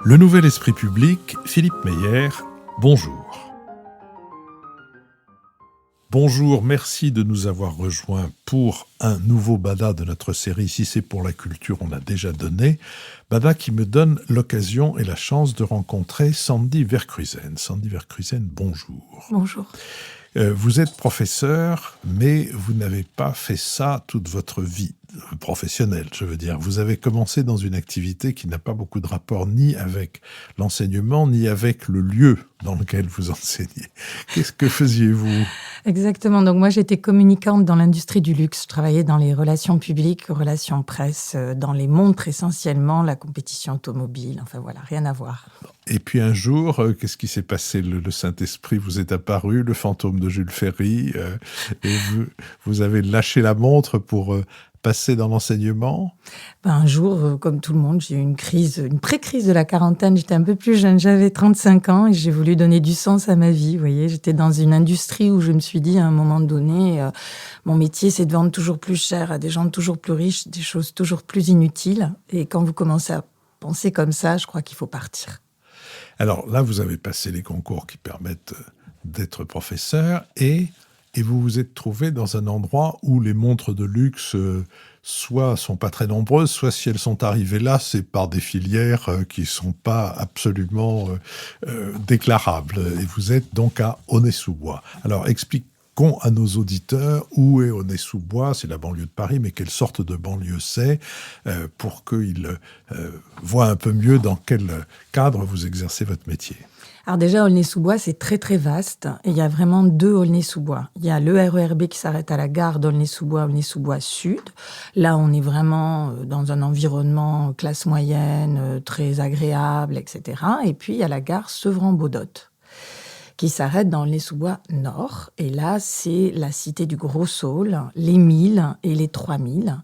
Le Nouvel Esprit Public, Philippe Meyer, bonjour. Bonjour, merci de nous avoir rejoints pour un nouveau Bada de notre série. Si c'est pour la culture, on l'a déjà donné. Bada qui me donne l'occasion et la chance de rencontrer Sandy Verkruijsen. Sandy Verkruijsen, bonjour. Bonjour. Vous êtes professeur, mais vous n'avez pas fait ça toute votre vie professionnelle, je veux dire. Vous avez commencé dans une activité qui n'a pas beaucoup de rapport ni avec l'enseignement, ni avec le lieu dans lequel vous enseignez. Qu'est-ce que faisiez-vous ? Exactement. Donc moi, j'étais communicante dans l'industrie du luxe. Je travaillais dans les relations publiques, relations presse, dans les montres essentiellement, la compétition automobile. Enfin voilà, rien à voir. Et puis un jour, qu'est-ce qui s'est passé ? Le Saint-Esprit vous est apparu, le fantôme de Jules Ferry, et vous avez lâché la montre pour passer dans l'enseignement ? Un jour, comme tout le monde, j'ai eu une pré-crise de la quarantaine. J'étais un peu plus jeune, j'avais 35 ans et j'ai voulu donner du sens à ma vie. Vous voyez, j'étais dans une industrie où je me suis dit à un moment donné, mon métier c'est de vendre toujours plus cher à des gens toujours plus riches, des choses toujours plus inutiles. Et quand vous commencez à penser comme ça, je crois qu'il faut partir. Alors là, vous avez passé les concours qui permettent d'être professeur et vous vous êtes trouvé dans un endroit où les montres de luxe soit sont pas très nombreuses, soit si elles sont arrivées là, c'est par des filières qui sont pas absolument déclarables. Et vous êtes donc à Aulnay-sous-Bois. Alors expliquons à nos auditeurs où est Aulnay-sous-Bois, c'est la banlieue de Paris, mais quelle sorte de banlieue c'est, pour qu'ils voient un peu mieux dans quel cadre vous exercez votre métier. Alors déjà, Aulnay-sous-Bois, c'est très très vaste. Et il y a vraiment deux Aulnay-sous-Bois. Il y a le RERB qui s'arrête à la gare d'Aulnay-sous-Bois, Aulnay-sous-Bois Sud. Là, on est vraiment dans un environnement classe moyenne, très agréable, etc. Et puis, il y a la gare Sevran-Beaudotte qui s'arrête dans Aulnay-sous-Bois Nord. Et là, c'est la cité du Gros Saule, les 1000 et les 3000.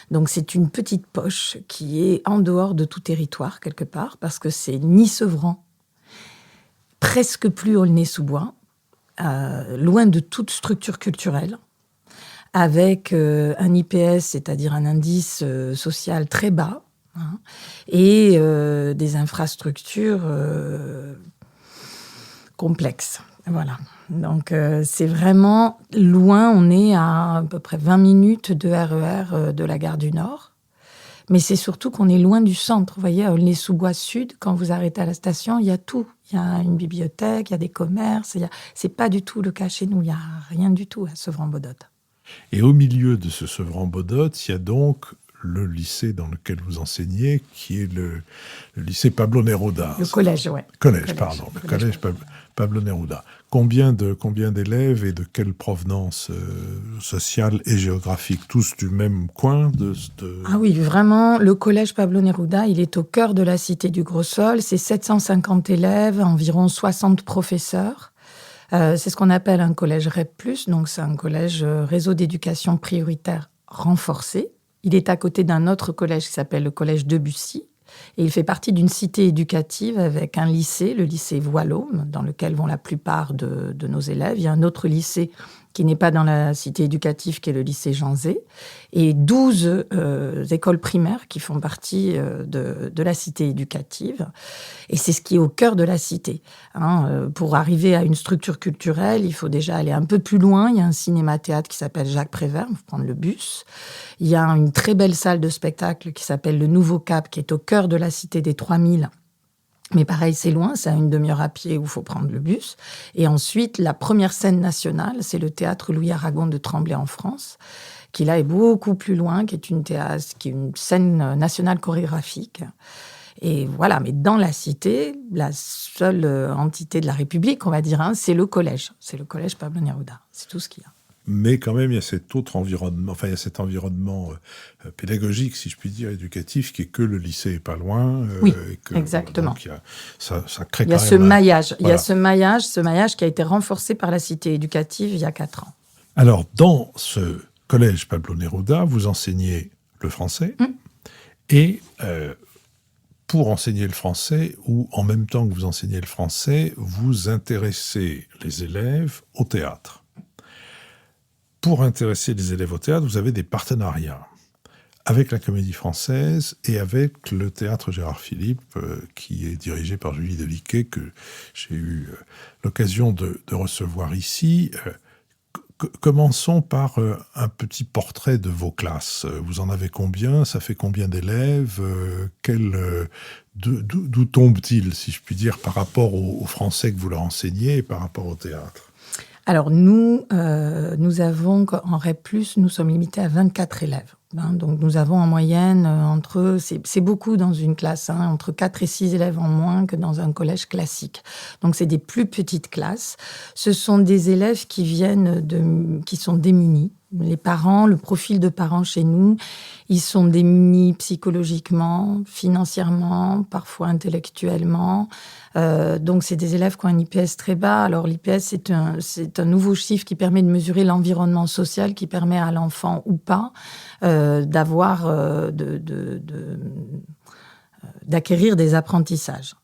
Donc, c'est une petite poche qui est en dehors de tout territoire, quelque part, parce que c'est ni Sevran, presque plus Aulnay-sous-Bois, loin de toute structure culturelle, avec un IPS, c'est-à-dire un indice social très bas, et des infrastructures complexes. Voilà. Donc, c'est vraiment loin. On est à peu près 20 minutes de RER de la gare du Nord. Mais c'est surtout qu'on est loin du centre. Vous voyez, à Aulnay-sous-Bois Sud, quand vous arrêtez à la station, il y a tout. Il y a une bibliothèque, il y a des commerces. C'est pas du tout le cas chez nous. Il n'y a rien du tout à Sevran-Beaudotte. Et au milieu de ce Sevran-Beaudotte, il y a donc le lycée dans lequel vous enseignez, qui est le lycée Pablo Neruda. Le collège, oui. Collège. Le collège Pablo Neruda. Combien d'élèves et de quelle provenance sociale et géographique ? Tous du même coin Ah oui, vraiment, le collège Pablo Neruda, il est au cœur de la cité du Gros Saule. C'est 750 élèves, environ 60 professeurs. C'est ce qu'on appelle un collège REP+, donc c'est un collège réseau d'éducation prioritaire renforcé. Il est à côté d'un autre collège qui s'appelle le collège Debussy. Et il fait partie d'une cité éducative avec un lycée, le lycée Voilôme, dans lequel vont la plupart de nos élèves. Il y a un autre lycée qui n'est pas dans la cité éducative, qui est le lycée Jean Zay, et 12 écoles primaires qui font partie de la cité éducative. Et c'est ce qui est au cœur de la cité. Pour arriver à une structure culturelle, il faut déjà aller un peu plus loin. Il y a un cinéma-théâtre qui s'appelle Jacques Prévert, il faut prendre le bus. Il y a une très belle salle de spectacle qui s'appelle le Nouveau Cap, qui est au cœur de la cité des 3000. Mais pareil, c'est loin, c'est à une demi-heure à pied où il faut prendre le bus. Et ensuite, la première scène nationale, c'est le théâtre Louis Aragon de Tremblay en France, qui là est beaucoup plus loin, qui est une scène nationale chorégraphique. Et voilà, mais dans la cité, la seule entité de la République, on va dire, c'est le collège. C'est le collège Pablo Neruda. C'est tout ce qu'il y a. Mais quand même, il y a cet autre environnement, il y a cet environnement pédagogique, si je puis dire, éducatif, qui est que le lycée est pas loin. Oui, et que, exactement. Donc, ça crée il y a quand ce même maillage. Voilà. Il y a ce maillage qui a été renforcé par la cité éducative il y a 4 ans. Alors, dans ce collège Pablo Neruda, vous enseignez le français et pour enseigner le français, ou en même temps que vous enseignez le français, vous intéressez les élèves au théâtre. Pour intéresser les élèves au théâtre, vous avez des partenariats avec la Comédie Française et avec le Théâtre Gérard Philipe, qui est dirigé par Julie Deliquet, que j'ai eu l'occasion de recevoir ici. Commençons par un petit portrait de vos classes. Vous en avez combien? Ça fait combien d'élèves? D'où tombent-ils, si je puis dire, par rapport au français que vous leur enseignez et par rapport au théâtre? Alors nous avons, en REP+, nous sommes limités à 24 élèves. Donc nous avons en moyenne c'est beaucoup dans une classe, entre 4 et 6 élèves en moins que dans un collège classique. Donc c'est des plus petites classes. Ce sont des élèves qui sont démunis. Les parents, le profil de parents chez nous, ils sont démunis psychologiquement, financièrement, parfois intellectuellement. Donc, c'est des élèves qui ont un IPS très bas. Alors, l'IPS, c'est un nouveau chiffre qui permet de mesurer l'environnement social, qui permet à l'enfant ou pas d'acquérir des apprentissages.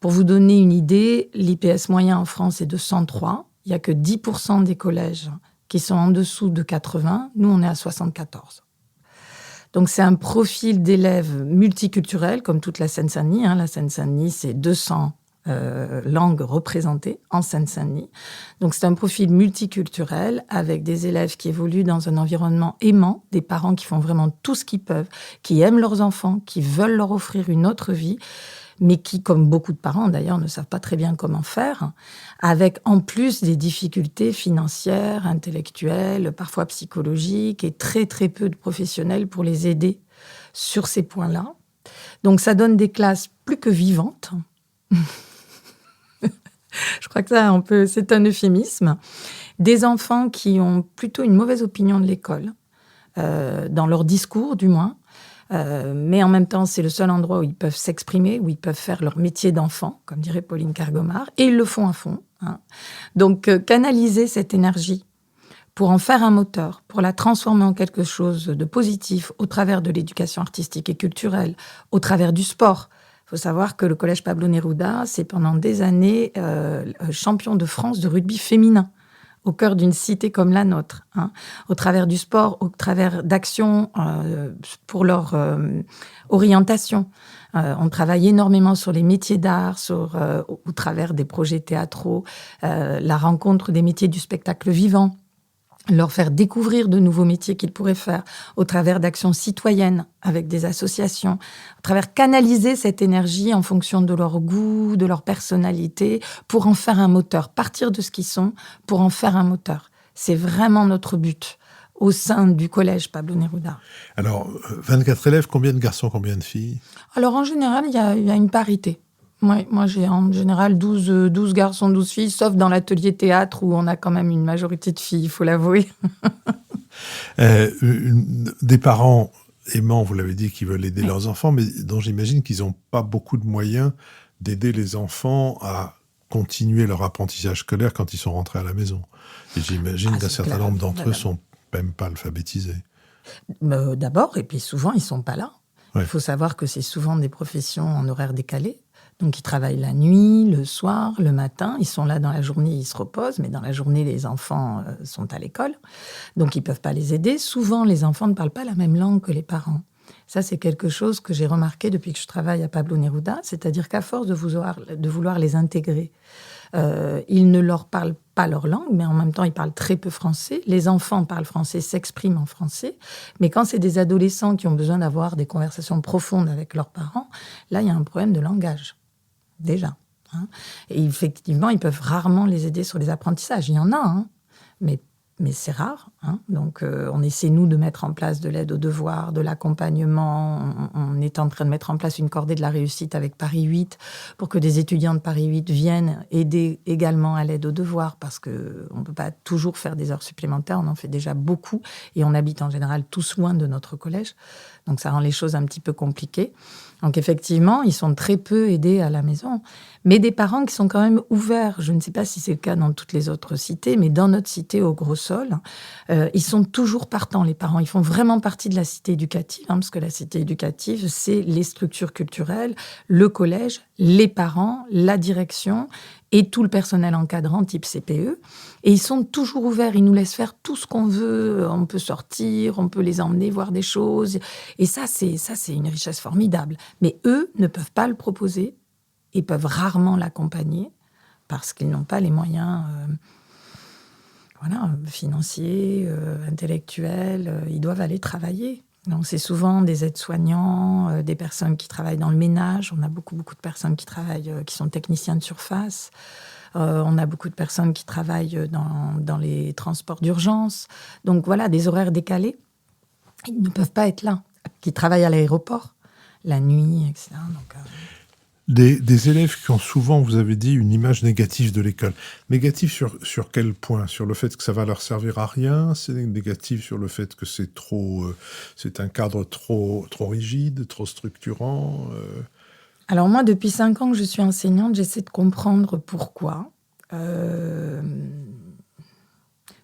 Pour vous donner une idée, l'IPS moyen en France est de 103. Il n'y a que 10% des collèges qui sont en dessous de 80. Nous, on est à 74. Donc, c'est un profil d'élèves multiculturels, comme toute la Seine-Saint-Denis. La Seine-Saint-Denis, c'est 200 langues représentées en Seine-Saint-Denis. Donc, c'est un profil multiculturel avec des élèves qui évoluent dans un environnement aimant, des parents qui font vraiment tout ce qu'ils peuvent, qui aiment leurs enfants, qui veulent leur offrir une autre vie, mais qui, comme beaucoup de parents d'ailleurs, ne savent pas très bien comment faire, avec en plus des difficultés financières, intellectuelles, parfois psychologiques, et très très peu de professionnels pour les aider sur ces points-là. Donc ça donne des classes plus que vivantes. Je crois que c'est un euphémisme. Des enfants qui ont plutôt une mauvaise opinion de l'école, dans leur discours du moins, mais en même temps, c'est le seul endroit où ils peuvent s'exprimer, où ils peuvent faire leur métier d'enfant, comme dirait Pauline Cargomar, et ils le font à fond. Donc, canaliser cette énergie pour en faire un moteur, pour la transformer en quelque chose de positif au travers de l'éducation artistique et culturelle, au travers du sport. Il faut savoir que le Collège Pablo Neruda, c'est pendant des années champion de France de rugby féminin, au cœur d'une cité comme la nôtre, au travers du sport, au travers d'actions pour leur orientation. On travaille énormément sur les métiers d'art, au travers des projets théâtraux, la rencontre des métiers du spectacle vivant, leur faire découvrir de nouveaux métiers qu'ils pourraient faire au travers d'actions citoyennes avec des associations, au travers canaliser cette énergie en fonction de leur goût, de leur personnalité, pour en faire un moteur, partir de ce qu'ils sont pour en faire un moteur. C'est vraiment notre but au sein du collège Pablo Neruda. Alors, 24 élèves, combien de garçons, combien de filles? Alors, en général, il y a une parité. Moi, j'ai en général 12 garçons, 12 filles, sauf dans l'atelier théâtre où on a quand même une majorité de filles, il faut l'avouer. Des parents aimants, vous l'avez dit, qui veulent aider leurs enfants, mais dont j'imagine qu'ils n'ont pas beaucoup de moyens d'aider les enfants à continuer leur apprentissage scolaire quand ils sont rentrés à la maison. Et j'imagine qu'un certain nombre d'entre eux ne sont même pas alphabétisés. D'abord, et puis souvent, ils ne sont pas là. Ouais. Il faut savoir que c'est souvent des professions en horaire décalé. Donc, ils travaillent la nuit, le soir, le matin. Ils sont là dans la journée, ils se reposent. Mais dans la journée, les enfants sont à l'école. Donc, ils ne peuvent pas les aider. Souvent, les enfants ne parlent pas la même langue que les parents. Ça, c'est quelque chose que j'ai remarqué depuis que je travaille à Pablo Neruda. C'est-à-dire qu'à force de vouloir les intégrer, ils ne leur parlent pas leur langue, mais en même temps, ils parlent très peu français. Les enfants parlent français, s'expriment en français. Mais quand c'est des adolescents qui ont besoin d'avoir des conversations profondes avec leurs parents, là, il y a un problème de langage. Déjà. Et effectivement, ils peuvent rarement les aider sur les apprentissages. Il y en a, mais c'est rare. Donc, on essaie, nous, de mettre en place de l'aide aux devoirs, de l'accompagnement. On est en train de mettre en place une cordée de la réussite avec Paris 8 pour que des étudiants de Paris 8 viennent aider également à l'aide aux devoirs parce qu'on ne peut pas toujours faire des heures supplémentaires. On en fait déjà beaucoup et on habite en général tous loin de notre collège. Donc, ça rend les choses un petit peu compliquées. Donc, effectivement, ils sont très peu aidés à la maison. Mais des parents qui sont quand même ouverts. Je ne sais pas si c'est le cas dans toutes les autres cités, mais dans notre cité au Gros Sol, ils sont toujours partants, les parents. Ils font vraiment partie de la cité éducative, parce que la cité éducative, c'est les structures culturelles, le collège, les parents, la direction et tout le personnel encadrant type CPE. Et ils sont toujours ouverts, ils nous laissent faire tout ce qu'on veut. On peut sortir, on peut les emmener voir des choses. Et ça, c'est une richesse formidable. Mais eux ne peuvent pas le proposer. Ils peuvent rarement l'accompagner parce qu'ils n'ont pas les moyens financiers, intellectuels. Ils doivent aller travailler. Donc, c'est souvent des aides-soignants, des personnes qui travaillent dans le ménage. On a beaucoup de personnes qui travaillent, qui sont techniciens de surface. On a beaucoup de personnes qui travaillent dans les transports d'urgence. Donc, voilà, des horaires décalés. Ils ne peuvent pas être là. Qui travaillent à l'aéroport, la nuit, etc. Donc, Des élèves qui ont souvent, vous avez dit, une image négative de l'école. Négative sur quel point? Sur le fait que ça va leur servir à rien? C'est négatif sur le fait que c'est un cadre trop rigide, trop structurant? Alors moi, depuis 5 ans que je suis enseignante, j'essaie de comprendre pourquoi.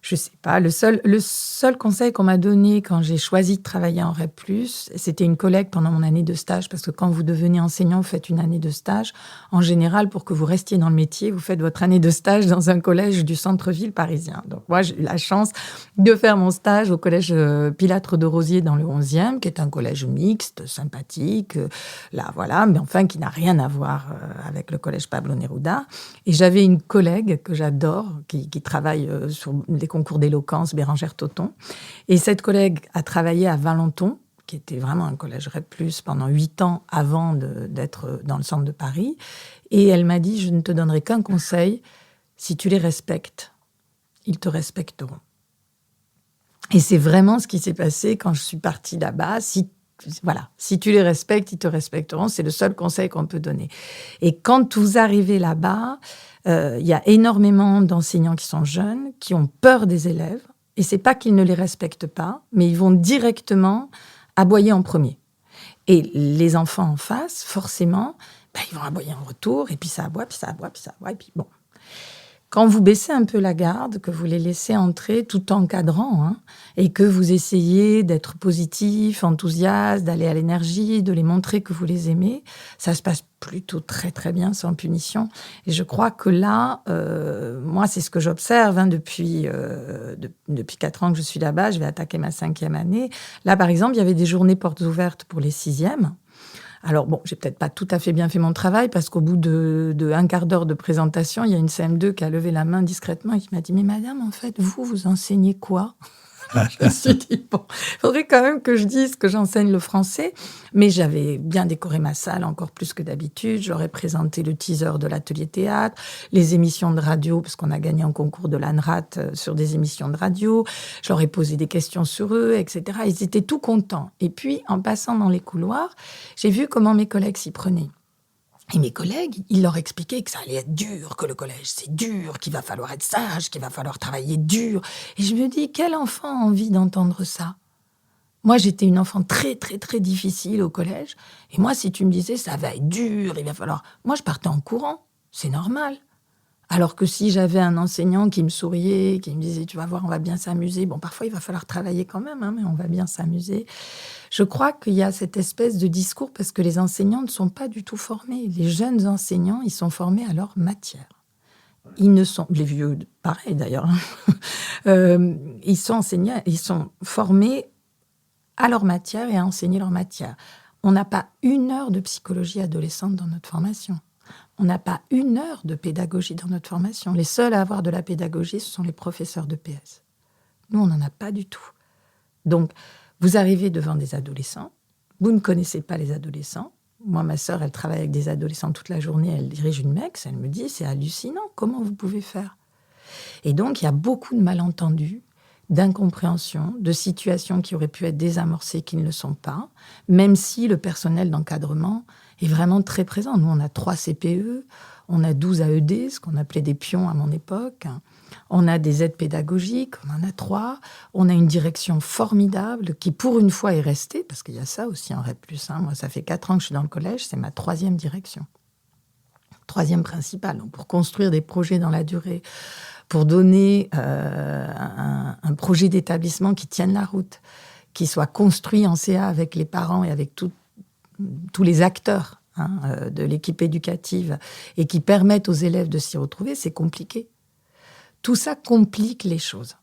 Je sais pas. Le seul conseil qu'on m'a donné quand j'ai choisi de travailler en REP+, c'était une collègue pendant mon année de stage, parce que quand vous devenez enseignant, vous faites une année de stage. En général, pour que vous restiez dans le métier, vous faites votre année de stage dans un collège du centre-ville parisien. Donc moi, j'ai eu la chance de faire mon stage au collège Pilâtre de Rosiers dans le 11e, qui est un collège mixte, sympathique, là, voilà, mais enfin qui n'a rien à voir avec le collège Pablo Neruda. Et j'avais une collègue que j'adore, qui travaille sur les concours d'éloquence, Bérangère Toton. Et cette collègue a travaillé à Valenton, qui était vraiment un collège REP+, pendant 8 ans avant d'être dans le centre de Paris. Et elle m'a dit, je ne te donnerai qu'un conseil, si tu les respectes, ils te respecteront. Et c'est vraiment ce qui s'est passé quand je suis partie là-bas. Si tu les respectes, ils te respecteront. C'est le seul conseil qu'on peut donner. Et quand vous arrivez là-bas, il y a énormément d'enseignants qui sont jeunes, qui ont peur des élèves. Et c'est pas qu'ils ne les respectent pas, mais ils vont directement aboyer en premier. Et les enfants en face, forcément, ils vont aboyer en retour. Et puis ça aboie, puis ça aboie, puis ça aboie. Et puis bon. Quand vous baissez un peu la garde, que vous les laissez entrer tout en encadrant, et que vous essayez d'être positif, enthousiaste, d'aller à l'énergie, de les montrer que vous les aimez, ça se passe plutôt très très bien, sans punition. Et je crois que là, moi, c'est ce que j'observe depuis 4 ans que je suis là-bas. Je vais attaquer ma 5e année. Là, par exemple, il y avait des journées portes ouvertes pour les 6e. Alors bon, j'ai peut-être pas tout à fait bien fait mon travail, parce qu'au bout de un quart d'heure de présentation, il y a une CM2 qui a levé la main discrètement et qui m'a dit « Mais madame, en fait, vous enseignez quoi ?» Je me suis dit, bon, il faudrait quand même que je dise que j'enseigne le français. Mais j'avais bien décoré ma salle, encore plus que d'habitude. J'aurais présenté le teaser de l'atelier théâtre, les émissions de radio, parce qu'on a gagné un concours de l'ANRAT sur des émissions de radio. J'aurais posé des questions sur eux, etc. Ils étaient tout contents. Et puis, en passant dans les couloirs, j'ai vu comment mes collègues s'y prenaient. Et mes collègues, ils leur expliquaient que ça allait être dur, que le collège, c'est dur, qu'il va falloir être sage, qu'il va falloir travailler dur. Et je me dis, quel enfant a envie d'entendre ça? Moi, j'étais une enfant très, très, très difficile au collège. Et moi, si tu me disais, ça va être dur, il va falloir... Moi, je partais en courant. C'est normal. Alors que si j'avais un enseignant qui me souriait, qui me disait, tu vas voir, on va bien s'amuser. Bon, parfois, il va falloir travailler quand même, mais on va bien s'amuser. Je crois qu'il y a cette espèce de discours parce que les enseignants ne sont pas du tout formés. Les jeunes enseignants, ils sont formés à leur matière. Ils ne sont... Les vieux, pareil d'ailleurs. Ils sont enseignants, ils sont formés à leur matière et à enseigner leur matière. On n'a pas 1 heure de psychologie adolescente dans notre formation. On n'a pas 1 heure de pédagogie dans notre formation. Les seuls à avoir de la pédagogie, ce sont les professeurs de PS. Nous, on n'en a pas du tout. Donc, vous arrivez devant des adolescents, vous ne connaissez pas les adolescents. Moi, ma sœur, elle travaille avec des adolescents toute la journée, elle dirige une MEX, elle me dit, c'est hallucinant, comment vous pouvez faire? Et donc, il y a beaucoup de malentendus, d'incompréhension, de situations qui auraient pu être désamorcées, qui ne le sont pas, même si le personnel d'encadrement est vraiment très présent. Nous, on a 3 CPE, on a 12 AED, ce qu'on appelait des pions à mon époque. On a des aides pédagogiques, on en a 3. On a une direction formidable qui, pour une fois, est restée, parce qu'il y a ça aussi en REP+. Moi, ça fait 4 ans que je suis dans le collège, c'est ma 3e direction. 3e principale. Donc, pour construire des projets dans la durée, pour donner un projet d'établissement qui tienne la route, qui soit construit en CA avec les parents et avec tous les acteurs de l'équipe éducative et qui permettent aux élèves de s'y retrouver, c'est compliqué. Tout ça complique les choses.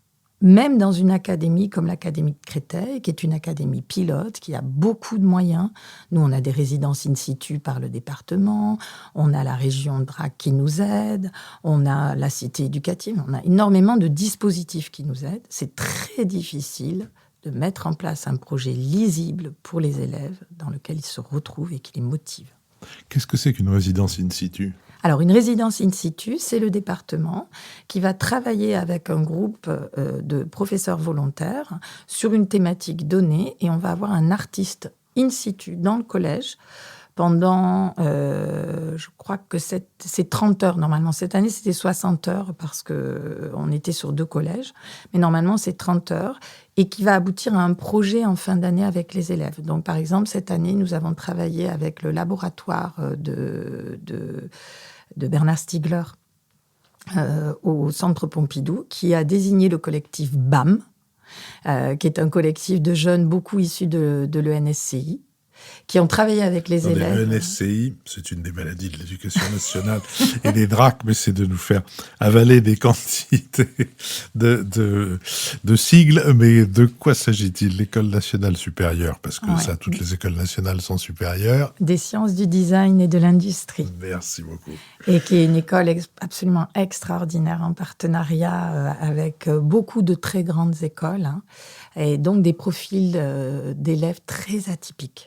Même dans une académie comme l'Académie de Créteil, qui est une académie pilote, qui a beaucoup de moyens. Nous, on a des résidences in situ par le département, on a la région de Drac qui nous aide, on a la cité éducative, on a énormément de dispositifs qui nous aident. C'est très difficile de mettre en place un projet lisible pour les élèves dans lequel ils se retrouvent et qui les motive. Qu'est-ce que c'est qu'une résidence in situ ? Alors, une résidence in situ, c'est le département qui va travailler avec un groupe de professeurs volontaires sur une thématique donnée et on va avoir un artiste in situ dans le collège pendant, je crois que c'est 30 heures normalement. Cette année, c'était 60 heures parce qu'on était sur 2 collèges. Mais normalement, c'est 30 heures et qui va aboutir à un projet en fin d'année avec les élèves. Donc, par exemple, cette année, nous avons travaillé avec le laboratoire de Bernard Stiegler au Centre Pompidou, qui a désigné le collectif BAM, qui est un collectif de jeunes beaucoup issus de l'ENSCI, qui ont travaillé avec les élèves. L'ENSCI, c'est une des maladies de l'éducation nationale et des DRAC, mais c'est de nous faire avaler des quantités de sigles. Mais de quoi s'agit-il ? L'École nationale supérieure, parce que ça, toutes les écoles nationales sont supérieures. Des sciences du design et de l'industrie. Merci beaucoup. Et qui est une école absolument extraordinaire en partenariat avec beaucoup de très grandes écoles, et donc des profils d'élèves très atypiques.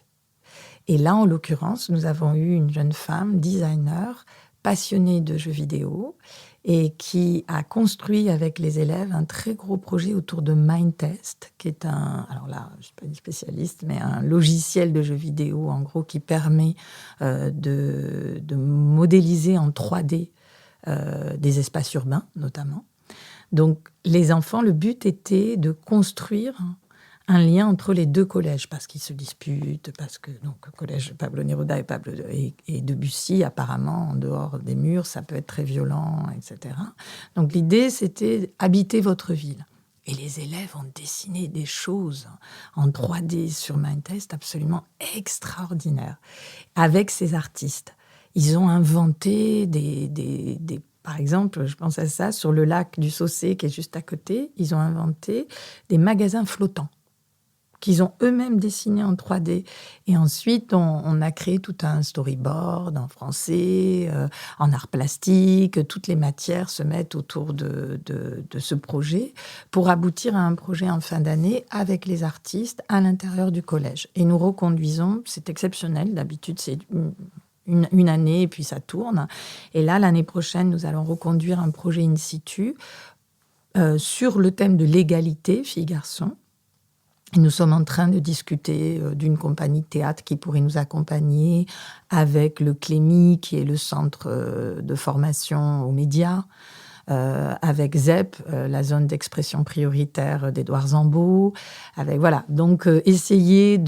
Et là, en l'occurrence, nous avons eu une jeune femme, designer, passionnée de jeux vidéo et qui a construit avec les élèves un très gros projet autour de Mindtest, qui est alors là, je ne suis pas une spécialiste, mais un logiciel de jeux vidéo, en gros, qui permet de modéliser en 3D des espaces urbains, notamment. Donc, les enfants, le but était de construire un lien entre les 2 collèges, parce qu'ils se disputent, parce que donc, le collège Pablo Neruda et Debussy, apparemment, en dehors des murs, ça peut être très violent, etc. Donc l'idée, c'était habiter votre ville. Et les élèves ont dessiné des choses en 3D sur Mindtest absolument extraordinaires, avec ces artistes. Ils ont inventé par exemple, je pense à ça, sur le lac du Saussé, qui est juste à côté, ils ont inventé des magasins flottants qu'ils ont eux-mêmes dessinés en 3D. Et ensuite, on a créé tout un storyboard en français, en art plastique. Toutes les matières se mettent autour de ce projet pour aboutir à un projet en fin d'année avec les artistes à l'intérieur du collège. Et nous reconduisons, c'est exceptionnel, d'habitude c'est une année et puis ça tourne. Et là, l'année prochaine, nous allons reconduire un projet in situ sur le thème de l'égalité filles-garçons. Et nous sommes en train de discuter d'une compagnie de théâtre qui pourrait nous accompagner avec le CLEMI, qui est le centre de formation aux médias, avec ZEP, la zone d'expression prioritaire d'Édouard Zambeau. Voilà. Donc, essayer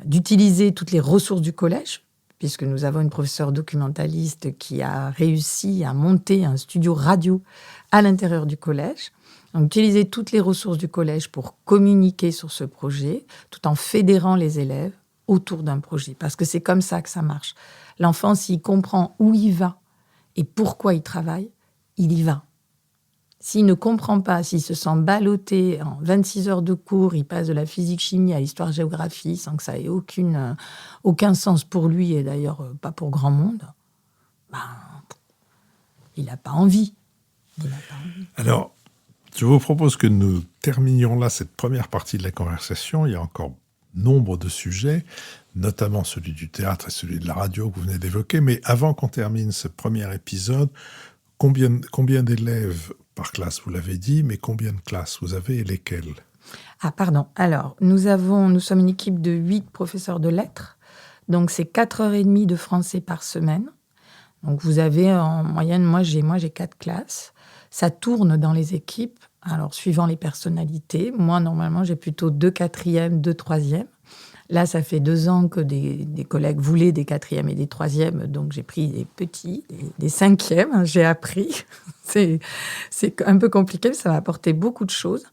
d'utiliser toutes les ressources du collège, puisque nous avons une professeure documentaliste qui a réussi à monter un studio radio à l'intérieur du collège. Donc, utiliser toutes les ressources du collège pour communiquer sur ce projet, tout en fédérant les élèves autour d'un projet. Parce que c'est comme ça que ça marche. L'enfant, s'il comprend où il va et pourquoi il travaille, il y va. S'il ne comprend pas, s'il se sent ballotté en 26 heures de cours, il passe de la physique-chimie à l'histoire-géographie sans que ça ait aucun sens pour lui, et d'ailleurs pas pour grand monde, il n'a pas envie. Alors, je vous propose que nous terminions là cette première partie de la conversation. Il y a encore nombre de sujets, notamment celui du théâtre et celui de la radio que vous venez d'évoquer. Mais avant qu'on termine ce premier épisode, combien d'élèves par classe, vous l'avez dit, mais combien de classes vous avez et lesquelles ? Ah, pardon. Alors, nous sommes une équipe de 8 professeurs de lettres. Donc, c'est 4h30 de français par semaine. Donc, vous avez en moyenne, moi j'ai 4 classes. Ça tourne dans les équipes, alors suivant les personnalités. Moi, normalement, j'ai plutôt 2 quatrièmes, 2 troisièmes. Là, ça fait 2 ans que des collègues voulaient des 4e et des 3e, donc j'ai pris des petits, des 5e, j'ai appris. C'est un peu compliqué, mais ça m'a apporté beaucoup de choses.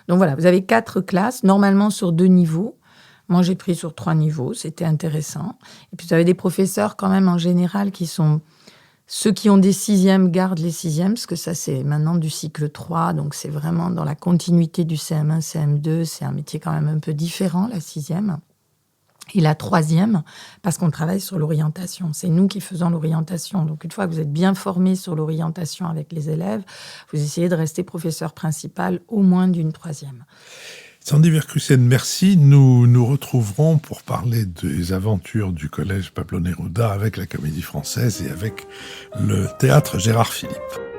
Donc voilà, vous avez 4 classes, normalement sur 2 niveaux. Moi, j'ai pris sur 3 niveaux, c'était intéressant. Et puis, vous avez des professeurs quand même en général qui sont... Ceux qui ont des 6e gardent les 6e, parce que ça, c'est maintenant du cycle 3, donc c'est vraiment dans la continuité du CM1, CM2. C'est un métier quand même un peu différent, la 6e. Et la 3e, parce qu'on travaille sur l'orientation. C'est nous qui faisons l'orientation. Donc, une fois que vous êtes bien formé sur l'orientation avec les élèves, vous essayez de rester professeur principal au moins d'une 3e. Sandy Verkusen, merci. Nous nous retrouverons pour parler des aventures du collège Pablo Neruda avec la Comédie Française et avec le théâtre Gérard Philipe.